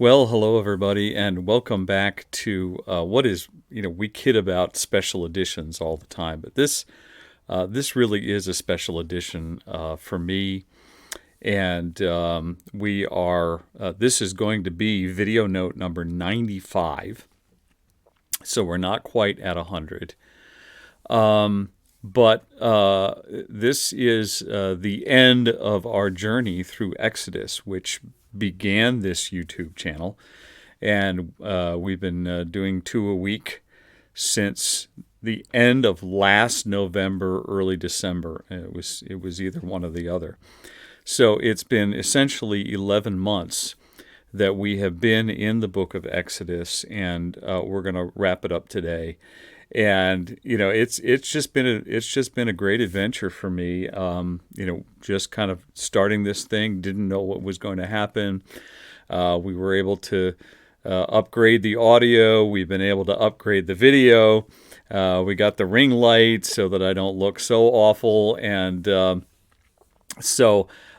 Well, hello everybody, and welcome back to what is we kid about special editions all the time, but this really is a special edition for me, and we are this is going to be video note number 95, so we're not quite at 100. But this is the end of our journey through Exodus, which began this YouTube channel. And we've been doing two a week since the end of last November, early December. It was either one or the other. So it's been essentially 11 months that we have been in the book of Exodus, and we're going to wrap it up today. And it's just been a great adventure for me. Just kind of starting this thing, didn't know what was going to happen. We were able to upgrade the audio. We've been able to upgrade the video. We got the ring light so that I don't look so awful, and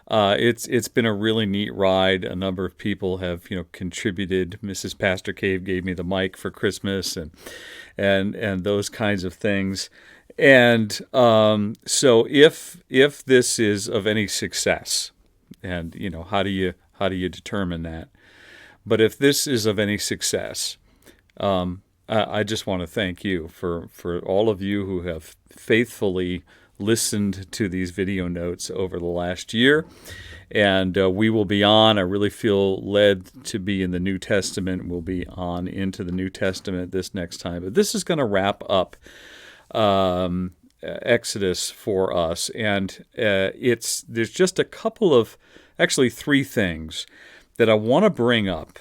it's been a really neat ride. A number of people have contributed. Mrs. Pastor Cave gave me the mic for Christmas, and those kinds of things. And so if this is of any success, and how do you determine that? But if this is of any success, I just want to thank you for all of you who have faithfully listened to these video notes over the last year. And we will be on. I really feel led to be in the New Testament. We'll be on into the New Testament this next time. But this is going to wrap up Exodus for us. And there's just a couple of, actually three things that I want to bring up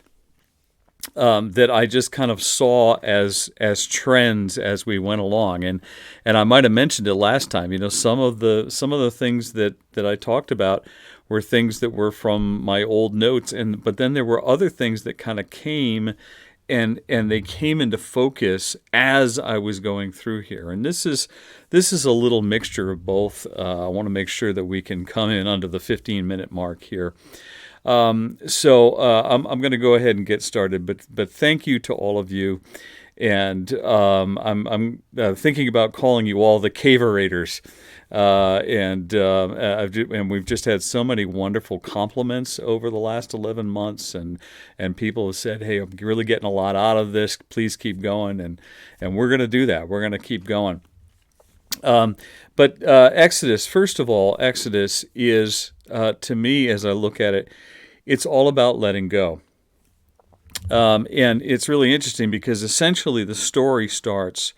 that I just kind of saw as trends as we went along, and I might have mentioned it last time. Some of the things that I talked about were things that were from my old notes, but then there were other things that kind of came, and they came into focus as I was going through here. And this is a little mixture of both. I want to make sure that we can come in under the 15-minute mark here. So I'm going to go ahead and get started, but thank you to all of you, and I'm thinking about calling you all the Caverators, and we've just had so many wonderful compliments over the last 11 months, and people have said, "Hey, I'm really getting a lot out of this. Please keep going," and we're going to do that. We're going to keep going. But Exodus, first of all, Exodus is, to me, as I look at it, it's all about letting go. And it's really interesting because essentially the story starts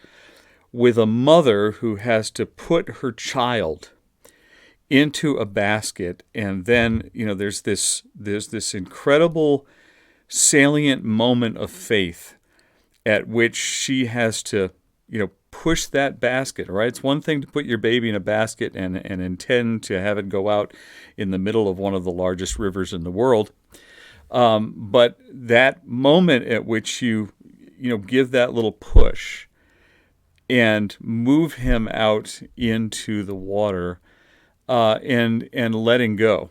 with a mother who has to put her child into a basket, and then there's this incredible salient moment of faith at which she has to push that basket, right? It's one thing to put your baby in a basket and intend to have it go out in the middle of one of the largest rivers in the world. But that moment at which you give that little push and move him out into the water, and letting go.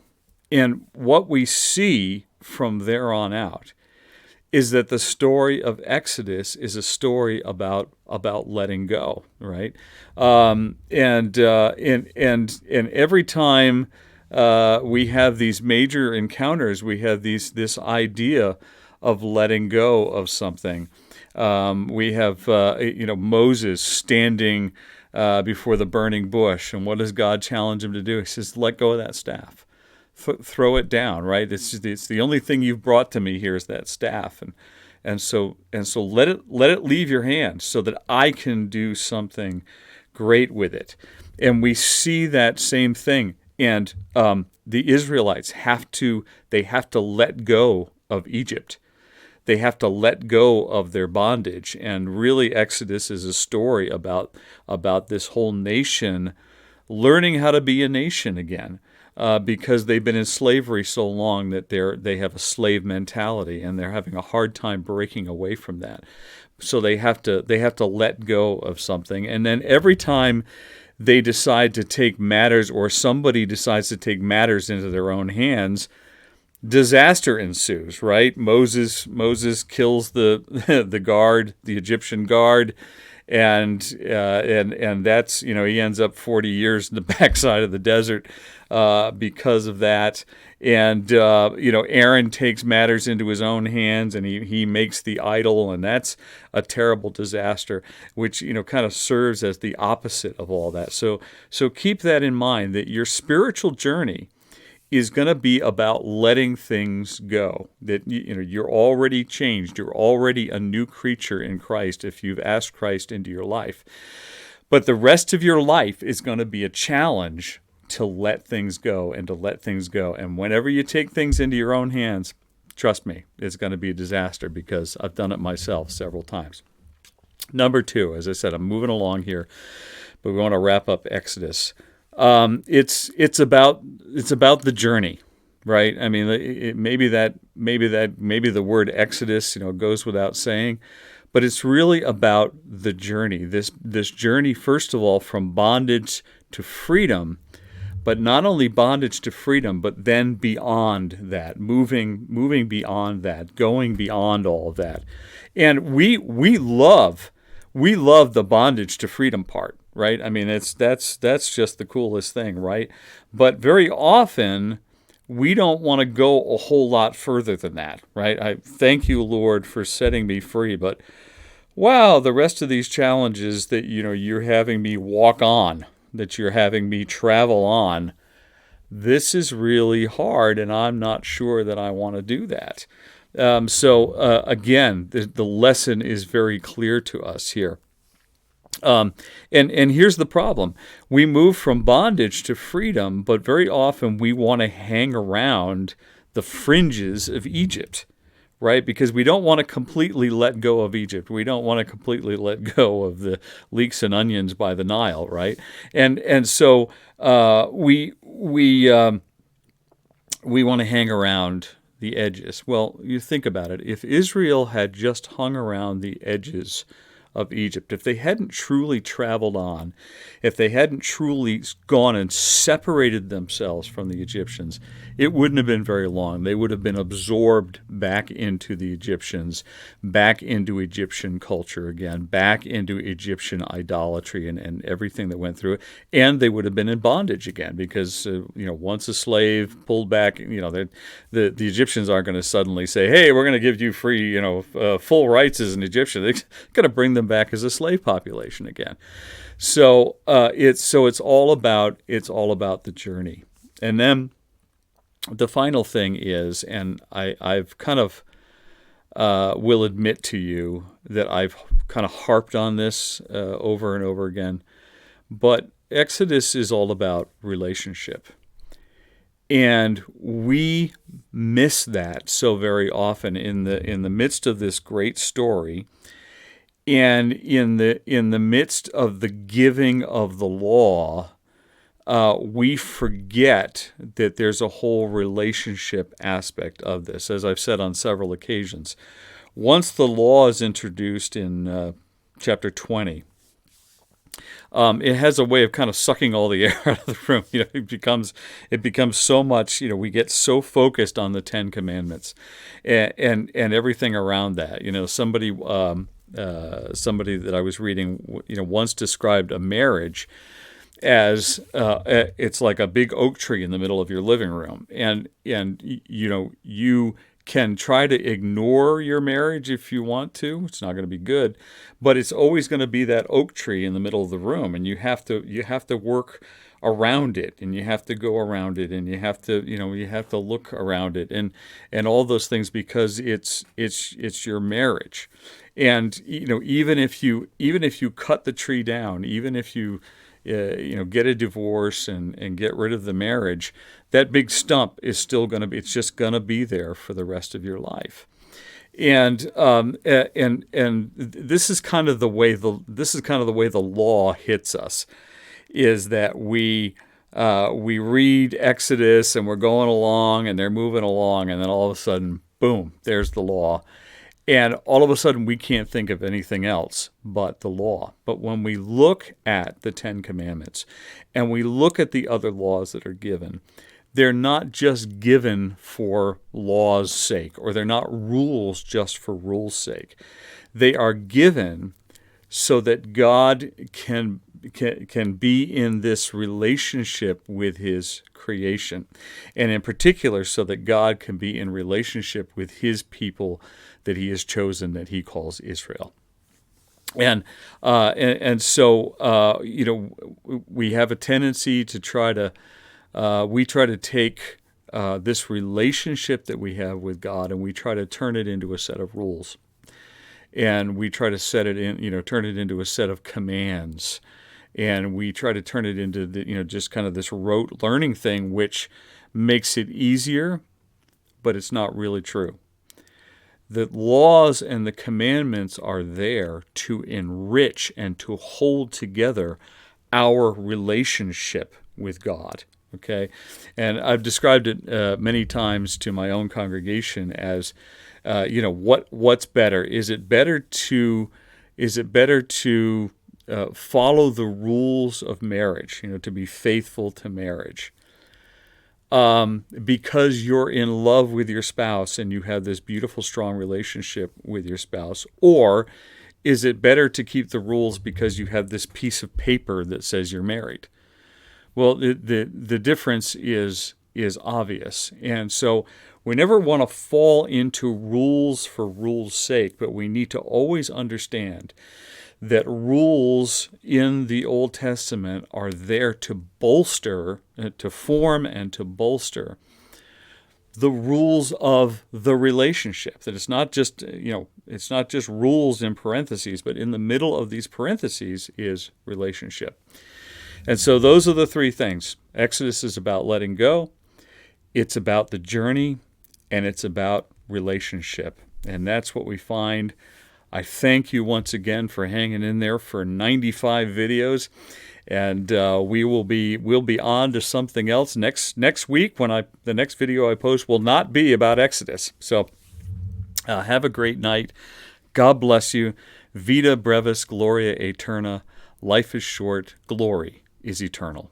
And what we see from there on out is that the story of Exodus is a story about letting go, right? And every time we have these major encounters, we have this idea of letting go of something. We have Moses standing before the burning bush, and what does God challenge him to do? He says, "Let go of that staff." Throw it down, right? It's the only thing you've brought to me here is that staff, and so let it leave your hand so that I can do something great with it. And we see that same thing, and the Israelites have to let go of Egypt. They have to let go of their bondage, and really Exodus is a story about this whole nation learning how to be a nation again. Because they've been in slavery so long that they have a slave mentality, and they're having a hard time breaking away from that. So they have to let go of something, and then every time they decide to take matters, or somebody decides to take matters into their own hands, disaster ensues, right? Moses kills the the guard, the Egyptian guard, and that's, he ends up 40 years in the backside of the desert because of that. And Aaron takes matters into his own hands, and he makes the idol, and that's a terrible disaster, which kind of serves as the opposite of all that. So keep that in mind, that your spiritual journey is going to be about letting things go. That you're already changed. You're already a new creature in Christ if you've asked Christ into your life. But the rest of your life is going to be a challenge to let things go and to let things go. And whenever you take things into your own hands, trust me, it's going to be a disaster, because I've done it myself several times. Number 2, as I said, I'm moving along here, but we want to wrap up Exodus. It's about the journey, right? I mean, maybe the word Exodus, goes without saying, but it's really about the journey. This journey, first of all, from bondage to freedom, but not only bondage to freedom, but then beyond that, moving beyond that, going beyond all of that. And we love the bondage to freedom part, right? I mean, that's just the coolest thing, right? But very often we don't want to go a whole lot further than that, right? I thank you, Lord, for setting me free, but wow, the rest of these challenges that you're having me walk on, that you're having me travel on, this is really hard, and I'm not sure that I want to do that. Again, the lesson is very clear to us here. And here's the problem. We move from bondage to freedom, but very often we want to hang around the fringes of Egypt, right? Because we don't want to completely let go of Egypt. We don't want to completely let go of the leeks and onions by the Nile, right? And so we want to hang around the edges. Well, you think about it. If Israel had just hung around the edges of Egypt, if they hadn't truly traveled on, if they hadn't truly gone and separated themselves from the Egyptians, it wouldn't have been very long. They would have been absorbed back into the Egyptians, back into Egyptian culture again, back into Egyptian idolatry and everything that went through it. And they would have been in bondage again, because once a slave pulled back, the Egyptians aren't going to suddenly say, "Hey, we're going to give you free, full rights as an Egyptian." They're going to bring them back as a slave population again. So it's all about the journey. And then the final thing is, and I've kind of will admit to you that I've kind of harped on this over and over again, but Exodus is all about relationship. And we miss that so very often in the midst of this great story. And in the midst of the giving of the law, we forget that there's a whole relationship aspect of this, as I've said on several occasions. Once the law is introduced in chapter 20, it has a way of kind of sucking all the air out of the room. It becomes so much. We get so focused on the Ten Commandments and everything around that. Somebody that I was reading, once described a marriage as it's like a big oak tree in the middle of your living room, and you can try to ignore your marriage if you want to. It's not going to be good, but it's always going to be that oak tree in the middle of the room, and you have to work around it, and you have to go around it, and you have to look around it, and all those things, because it's your marriage. And even if you cut the tree down, even if you get a divorce and get rid of the marriage, that big stump is still going to be. It's just going to be there for the rest of your life. And this is kind of the way the law hits us, is that we read Exodus and we're going along and they're moving along, and then all of a sudden, boom, there's the law. And all of a sudden, we can't think of anything else but the law. But when we look at the Ten Commandments and we look at the other laws that are given, they're not just given for law's sake, or they're not rules just for rules' sake. They are given so that God can be in this relationship with his creation, and in particular so that God can be in relationship with his people that he has chosen, that he calls Israel. And so we have a tendency to try to take this relationship that we have with God, and we try to turn it into a set of rules, and we try to turn it into a set of commands, and we try to turn it into just kind of this rote learning thing, which makes it easier, but it's not really true. The laws and the commandments are there to enrich and to hold together our relationship with God. Okay, and I've described it many times to my own congregation as, what's better? Is it better to follow the rules of marriage? To be faithful to marriage. Because you're in love with your spouse and you have this beautiful, strong relationship with your spouse? Or is it better to keep the rules because you have this piece of paper that says you're married? Well, the difference is obvious. And so we never want to fall into rules for rules' sake, but we need to always understand that rules in the Old Testament are there to bolster, to form and to bolster the rules of the relationship. That it's not just rules in parentheses, but in the middle of these parentheses is relationship. And so those are the three things. Exodus is about letting go, it's about the journey, and it's about relationship. And that's what we find. I thank you once again for hanging in there for 95 videos, and we'll be on to something else next week. The next video I post will not be about Exodus. So have a great night. God bless you. Vita brevis gloria aeterna. Life is short. Glory is eternal.